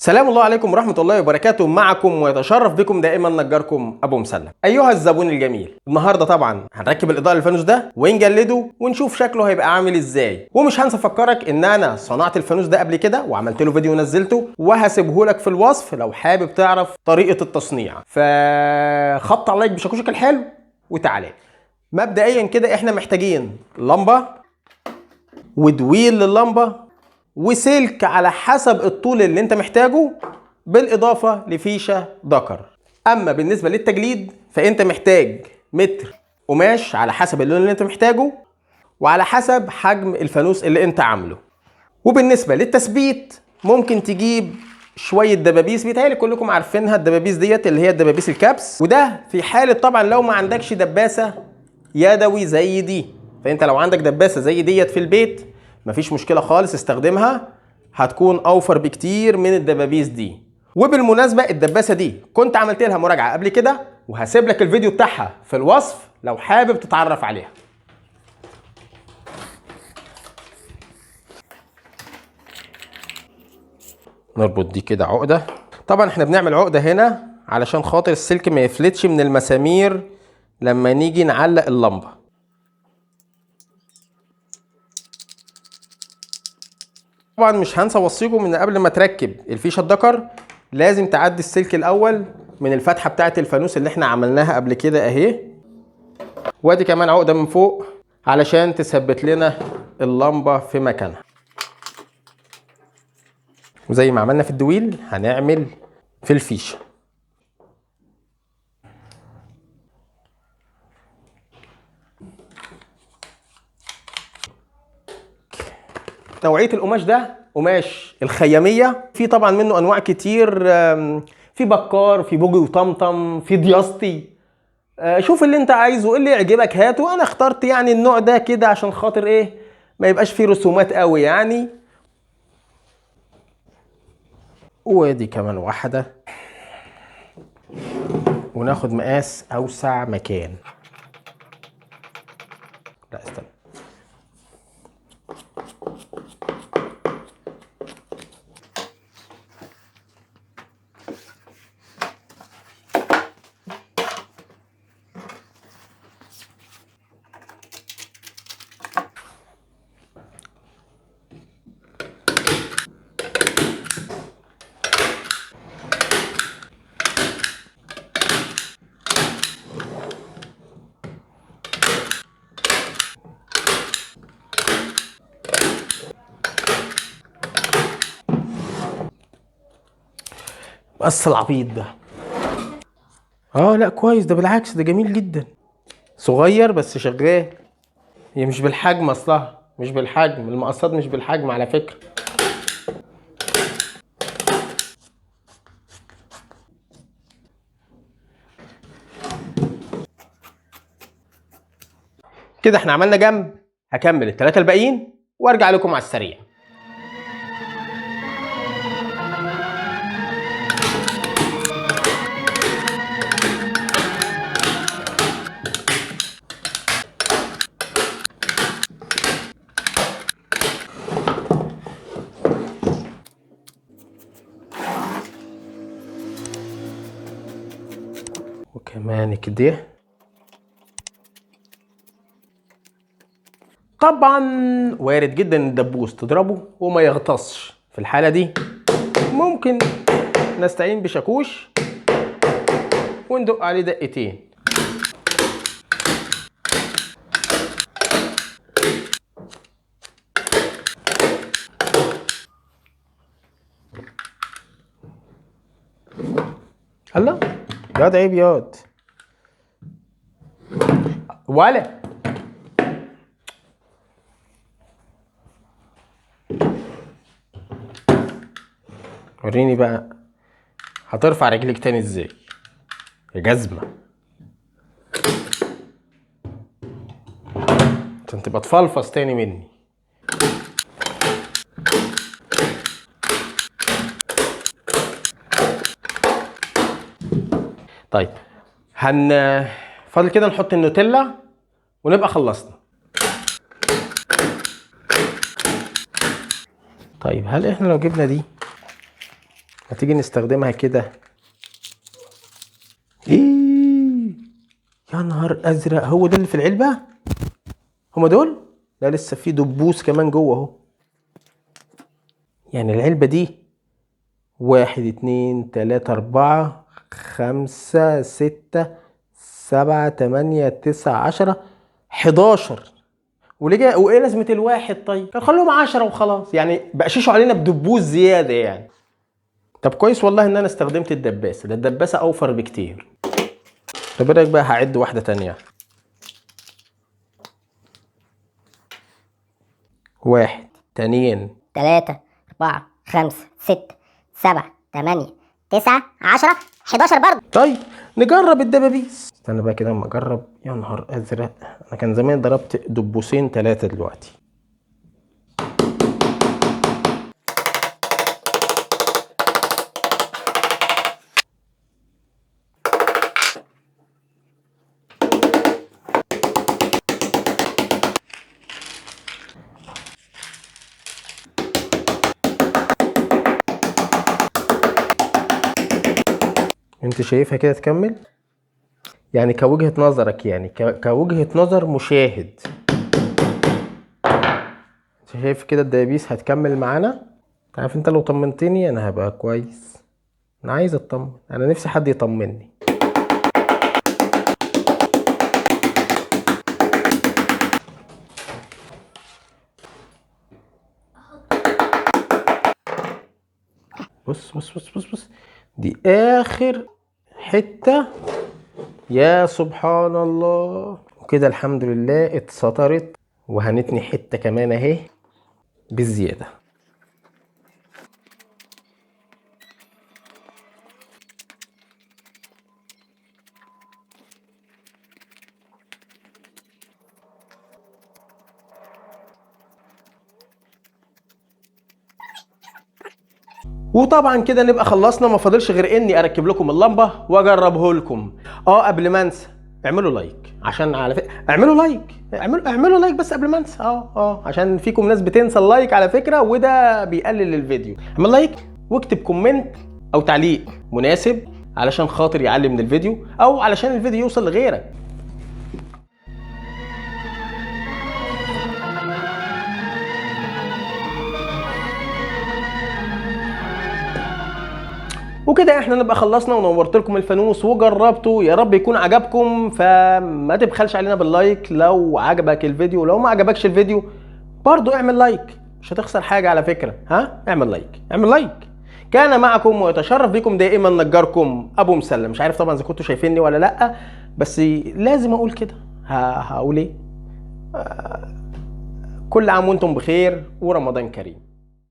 سلام الله عليكم ورحمة الله وبركاته. معكم ويتشرف بكم دائما نجاركم أبو مسلم. أيها الزبون الجميل، النهاردة طبعا هنركب الإضاءة للفانوس ده ونجلده ونشوف شكله هيبقى عامل إزاي. ومش هنسى أفكرك إن أنا صنعت الفانوس ده قبل كده وعملت له فيديو ونزلته وهسيبه لك في الوصف لو حابب تعرف طريقة التصنيع. فخبط على لايك بشاكوشك الحلو وتعالى. مبدئيا كده إحنا محتاجين لمبة ودويل لللمبة وسلك على حسب الطول اللي انت محتاجه، بالاضافه لفيشه دكر. اما بالنسبه للتجليد فانت محتاج متر قماش على حسب اللون اللي انت محتاجه وعلى حسب حجم الفانوس اللي انت عامله. وبالنسبه للتثبيت ممكن تجيب شويه دبابيس، بيتهيألي كلكم عارفينها الدبابيس ديت اللي هي الدبابيس الكابس، وده في حاله طبعا لو ما عندكش دباسه يدوي زي دي. فانت لو عندك دباسه زي ديت في البيت مفيش مشكله خالص، استخدمها، هتكون اوفر بكتير من الدبابيس دي. وبالمناسبه الدباسه دي كنت عملت لها مراجعه قبل كده وهسيب لك الفيديو بتاعها في الوصف لو حابب تتعرف عليها. نربط دي كده عقده. طبعا احنا بنعمل عقده هنا علشان خاطر السلك ما يفلتش من المسامير لما نيجي نعلق اللمبه. طبعا مش هنسى اوصيكم ان قبل ما تركب الفيشه الدكر لازم تعدي السلك الاول من الفتحه بتاعه الفانوس اللي احنا عملناها قبل كده اهي، وادي كمان عقده من فوق علشان تثبت لنا اللمبه في مكانها. وزي ما عملنا في الدويل هنعمل في الفيشه. نوعيه القماش ده قماش الخياميه، في طبعا منه انواع كتير، في بكار، في بوجي وطمطم، في دياسطي. شوف اللي انت عايزه، اللي يعجبك هاته. انا اخترت يعني النوع ده كده عشان خاطر ايه ما يبقاش فيه رسومات قوي يعني. ودي كمان واحده، وناخد مقاس اوسع مكان. لا استنى، مقص العبيط ده. لا كويس، ده بالعكس ده جميل جدا، صغير بس شغال. هي مش بالحجم اصلها، مش بالحجم، المقصات مش بالحجم على فكرة. كده احنا عملنا جنب، هكمل الثلاثة الباقيين وارجع لكم على السريع. وكمان كده. طبعا وارد جدا الدبوس تضربه وما يغطسش، في الحالة دي ممكن نستعين بشاكوش وندق عليه دقتين. الله ياض، عيب ياض ولا. وريني بقى هترفع رجلك تاني ازاي يا جزمة عشان تبقى تفلفص تاني مني. طيب فاضل كده نحط النوتيلا ونبقى خلصنا. طيب هل احنا لو جبنا دي ما تيجي نستخدمها كده. ايه يا نهار ازرق، هو ده اللي في العلبة؟ هما دول؟ لا لسه في دبوس كمان جوه اهو. يعني العلبة دي 1 2 3 4 5 6 7 8 9 10 11. وايه لازمة الواحد؟ طيب كان خلوهم 10 وخلاص، يعني بقششوا علينا بدبوس زيادة يعني. طب كويس والله ان انا استخدمت الدباسة، ده الدباسة اوفر بكتير. طب ايه رايك بقى هعد واحدة تانية. 1 2 3 4 5 6 7 8 9 10 11 برضه. طيب نجرب الدبابيس. استنى بقى كده اما اجرب. يا نهار ازرق، انا كان زمان ضربت دبوسين 3 دلوقتي. انت شايفها كده تكمل؟ يعني كوجهة نظرك، يعني كوجهة نظر مشاهد، انت شايف كده الدبابيس هتكمل معانا؟ عارف انت لو طمنتني انا هبقى كويس. انا عايز اطمن، انا نفسي حد يطمني. بص بص بص بص بص، دي اخر حتة. يا سبحان الله. وكده الحمد لله اتسطرت، وهنتني حتة كمان اهي بالزيادة. وطبعا كده نبقى خلصنا، ما فاضلش غير اني اركب لكم اللمبه واجربه لكم. قبل ما انسى، اعملوا لايك، عشان على فكره اعملوا لايك، اعملوا لايك بس قبل ما انسى. عشان فيكم ناس بتنسى اللايك على فكره، وده بيقلل الفيديو. اعمل لايك واكتب كومنت او تعليق مناسب علشان خاطر يعلي من الفيديو، او علشان الفيديو يوصل لغيرك. وكده احنا نبقى خلصنا ونورت لكم الفانوس وجربته. يا رب يكون عجبكم، فما تبخلش علينا باللايك لو عجبك الفيديو. لو ما عجبكش الفيديو برضو اعمل لايك، مش هتخسر حاجة على فكرة. اعمل لايك، اعمل لايك. كان معكم ويتشرف بكم دائما نجاركم ابو مسلم. مش عارف طبعا اذا كنتوا شايفيني ولا لا، بس لازم اقول كده. هقول ايه؟ كل عام وانتم بخير ورمضان كريم.